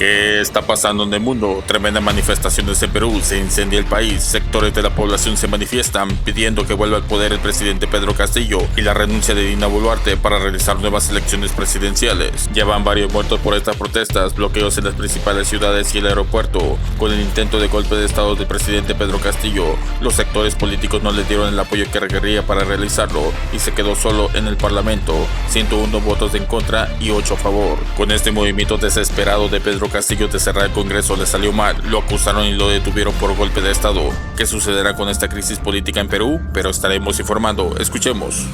¿Qué está pasando en el mundo? Tremendas manifestaciones en Perú, se incendia el país, sectores de la población se manifiestan pidiendo que vuelva al poder el presidente Pedro Castillo y la renuncia de Dina Boluarte para realizar nuevas elecciones presidenciales. Ya van varios muertos por estas protestas, bloqueos en las principales ciudades y el aeropuerto. Con el intento de golpe de estado del presidente Pedro Castillo, los sectores políticos no le dieron el apoyo que requería para realizarlo y se quedó solo en el parlamento, 101 votos en contra y 8 a favor. Con este movimiento desesperado de Pedro Castillo de cerrar el Congreso le salió mal, lo acusaron y lo detuvieron por golpe de estado. ¿Qué sucederá con esta crisis política en Perú? Pero estaremos informando. Escuchemos.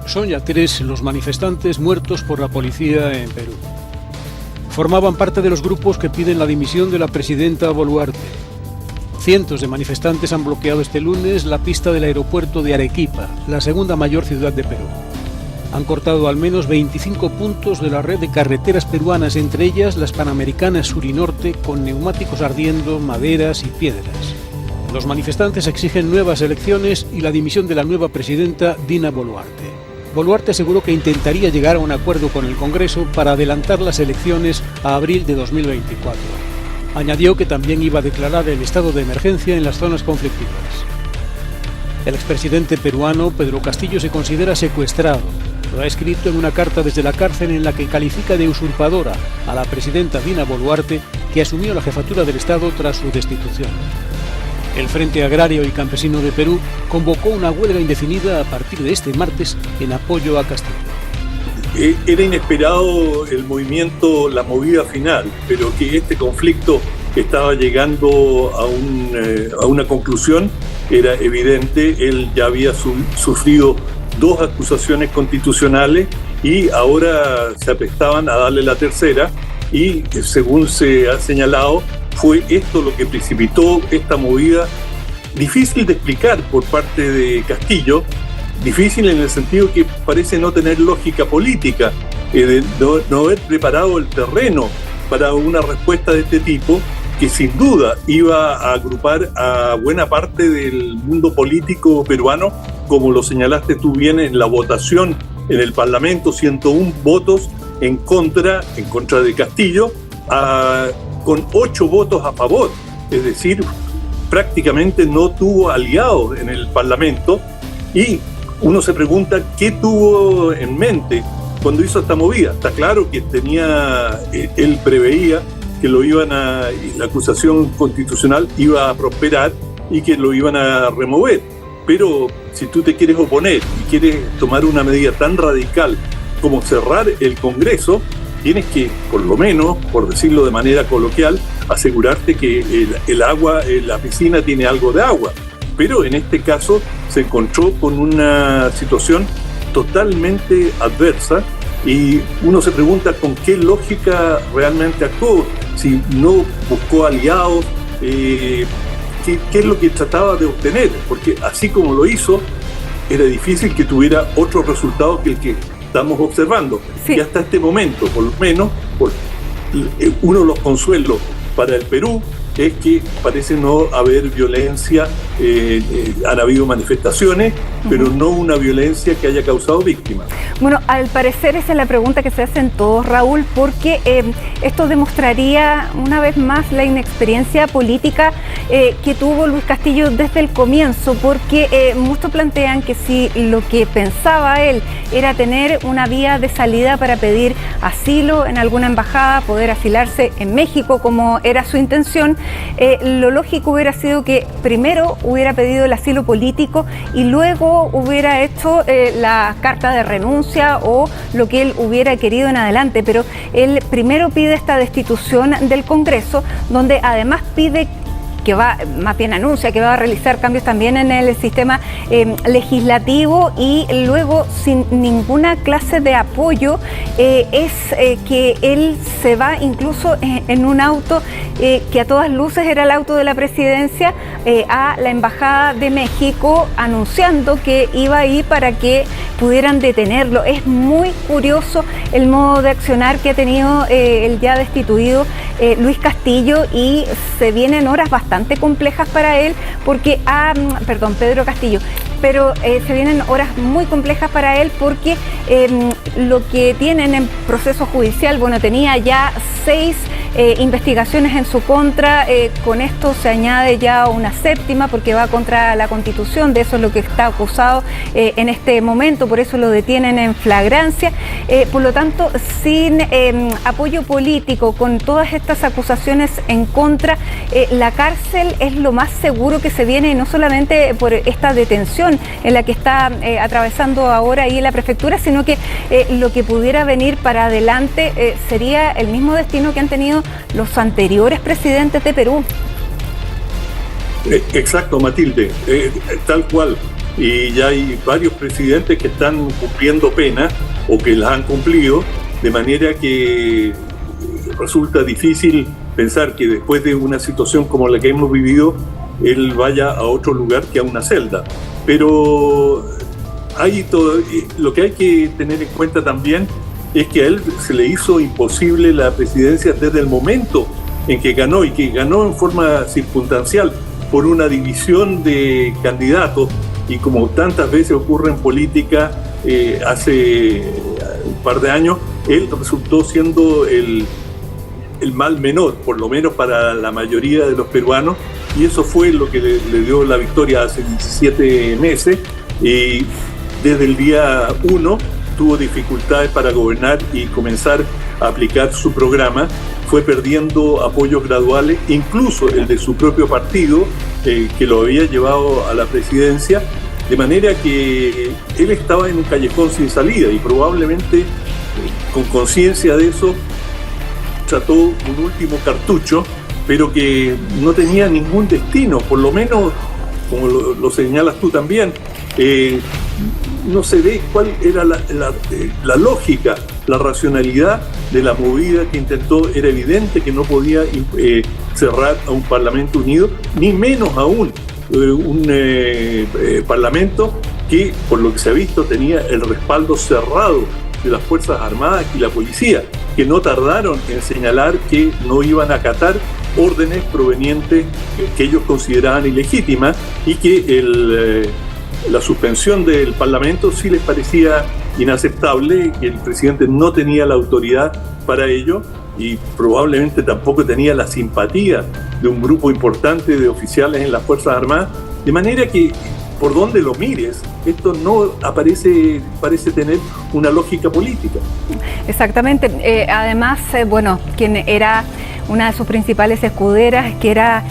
Son ya 3 los manifestantes muertos por la policía en Perú. Formaban parte de los grupos que piden la dimisión de la presidenta Boluarte. Cientos de manifestantes han bloqueado este lunes la pista del aeropuerto de Arequipa, la segunda mayor ciudad de Perú. Han cortado al menos 25 puntos de la red de carreteras peruanas, entre ellas las panamericanas sur y norte, con neumáticos ardiendo, maderas y piedras. Los manifestantes exigen nuevas elecciones y la dimisión de la nueva presidenta Dina Boluarte. Boluarte aseguró que intentaría llegar a un acuerdo con el Congreso para adelantar las elecciones a abril de 2024. Añadió que también iba a declarar el estado de emergencia en las zonas conflictivas. El expresidente peruano Pedro Castillo se considera secuestrado. Lo ha escrito en una carta desde la cárcel en la que califica de usurpadora a la presidenta Dina Boluarte, que asumió la jefatura del Estado tras su destitución. El Frente Agrario y Campesino de Perú convocó una huelga indefinida a partir de este martes en apoyo a Castillo. Era inesperado el movimiento, la movida final, pero que este conflicto estaba llegando a una conclusión era evidente. Él ya había sufrido 2 acusaciones constitucionales y ahora se aprestaban a darle la tercera, y según se ha señalado fue esto lo que precipitó esta movida difícil de explicar por parte de Castillo, difícil en el sentido que parece no tener lógica política, de no haber preparado el terreno para una respuesta de este tipo, que sin duda iba a agrupar a buena parte del mundo político peruano, como lo señalaste tú bien en la votación en el Parlamento, 101 votos en contra de Castillo, con 8 votos a favor, es decir, prácticamente no tuvo aliados en el Parlamento, y uno se pregunta qué tuvo en mente cuando hizo esta movida. Está claro que él preveía que la acusación constitucional iba a prosperar y que lo iban a remover. Pero si tú te quieres oponer y quieres tomar una medida tan radical como cerrar el Congreso, tienes que, por lo menos, por decirlo de manera coloquial, asegurarte que el agua, la piscina tiene algo de agua. Pero en este caso se encontró con una situación totalmente adversa, y uno se pregunta con qué lógica realmente actuó, si no buscó aliados, qué es lo que trataba de obtener, porque así como lo hizo, era difícil que tuviera otro resultado que el que estamos observando. Sí. Y hasta este momento, por lo menos, uno de los consuelos para el Perú es que parece no haber violencia, han habido manifestaciones, pero no una violencia que haya causado víctimas. Bueno, al parecer esa es la pregunta que se hacen todos, Raúl, porque esto demostraría una vez más la inexperiencia política que tuvo Luis Castillo desde el comienzo, porque muchos plantean que si lo que pensaba él era tener una vía de salida para pedir asilo en alguna embajada, poder asilarse en México como era su intención, lo lógico hubiera sido que primero hubiera pedido el asilo político y luego hubiera hecho la carta de renuncia o lo que él hubiera querido en adelante, pero él primero pide esta destitución del Congreso, donde además pide más bien anuncia que va a realizar cambios también en el sistema legislativo, y luego sin ninguna clase de apoyo que él se va incluso en un auto que a todas luces era el auto de la presidencia a la Embajada de México, anunciando que iba ahí para que pudieran detenerlo. Es muy curioso el modo de accionar que ha tenido el ya destituido Luis Castillo, y se vienen horas bastante complejas para él, porque Pedro Castillo, pero se vienen horas muy complejas para él porque lo que tienen en proceso judicial, tenía ya 6 investigaciones en su contra. Con esto se añade ya una séptima porque va contra la Constitución, de eso es lo que está acusado en este momento, por eso lo detienen en flagrancia. Por lo tanto, sin apoyo político, con todas estas acusaciones en contra, la cárcel es lo más seguro que se viene, y no solamente por esta detención en la que está atravesando ahora ahí la prefectura, sino que lo que pudiera venir para adelante sería el mismo destino que han tenido los anteriores presidentes de Perú. Exacto, Matilde, tal cual. Y ya hay varios presidentes que están cumpliendo pena o que las han cumplido, de manera que resulta difícil pensar que después de una situación como la que hemos vivido, él vaya a otro lugar que a una celda. Pero lo que hay que tener en cuenta también es que a él se le hizo imposible la presidencia desde el momento en que ganó, y que ganó en forma circunstancial por una división de candidatos, y como tantas veces ocurre en política, hace un par de años, él resultó siendo el mal menor, por lo menos para la mayoría de los peruanos, y eso fue lo que le dio la victoria hace 17 meses, y desde el día 1 tuvo dificultades para gobernar y comenzar a aplicar su programa. Fue perdiendo apoyos graduales, incluso el de su propio partido, que lo había llevado a la presidencia, de manera que él estaba en un callejón sin salida, y probablemente con conciencia de eso trató un último cartucho, pero que no tenía ningún destino, por lo menos, como lo señalas tú también. No se ve cuál era la lógica, la racionalidad de la movida que intentó. Era evidente que no podía cerrar a un Parlamento unido, ni menos aún un Parlamento que, por lo que se ha visto, tenía el respaldo cerrado de las Fuerzas Armadas y la policía, que no tardaron en señalar que no iban a acatar órdenes provenientes que ellos consideraban ilegítimas, y que la suspensión del Parlamento sí les parecía inaceptable, que el presidente no tenía la autoridad para ello, y probablemente tampoco tenía la simpatía de un grupo importante de oficiales en las Fuerzas Armadas, de manera que, por donde lo mires, esto no parece tener una lógica política. Exactamente. Además, quien era una de sus principales escuderas, que era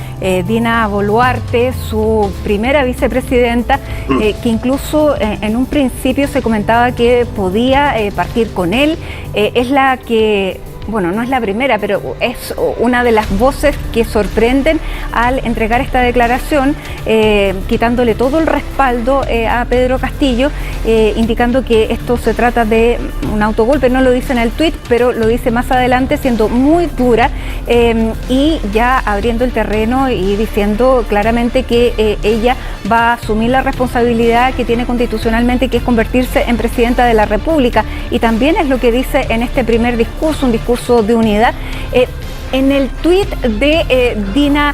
Dina Boluarte, su primera vicepresidenta, que incluso en un principio se comentaba que podía partir con él, es la que... Bueno, no es la primera, pero es una de las voces que sorprenden al entregar esta declaración, quitándole todo el respaldo a Pedro Castillo, indicando que esto se trata de un autogolpe. No lo dice en el tuit, pero lo dice más adelante, siendo muy dura y ya abriendo el terreno y diciendo claramente que ella va a asumir la responsabilidad que tiene constitucionalmente, que es convertirse en presidenta de la República. Y también es lo que dice en este primer discurso, un discurso de unidad. En el tuit de Dina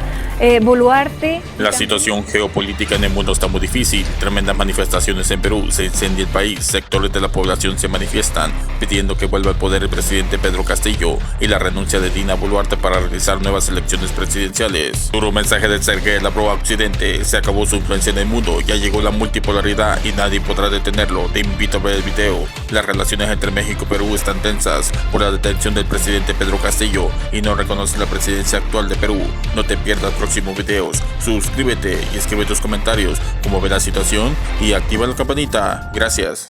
Boluarte. La situación geopolítica en el mundo está muy difícil. Tremendas manifestaciones en Perú, se incendia el país, sectores de la población se manifiestan pidiendo que vuelva al poder el presidente Pedro Castillo y la renuncia de Dina Boluarte para realizar nuevas elecciones presidenciales. Duro mensaje del Sergei Lavrov a Occidente: se acabó su influencia en el mundo, ya llegó la multipolaridad y nadie podrá detenerlo. Te invito a ver el video. Las relaciones entre México y Perú están tensas por la detención del presidente Pedro Castillo y no reconoce la presidencia actual de Perú. No te pierdas próximos videos, suscríbete y escribe tus comentarios, cómo ve la situación y activa la campanita. Gracias.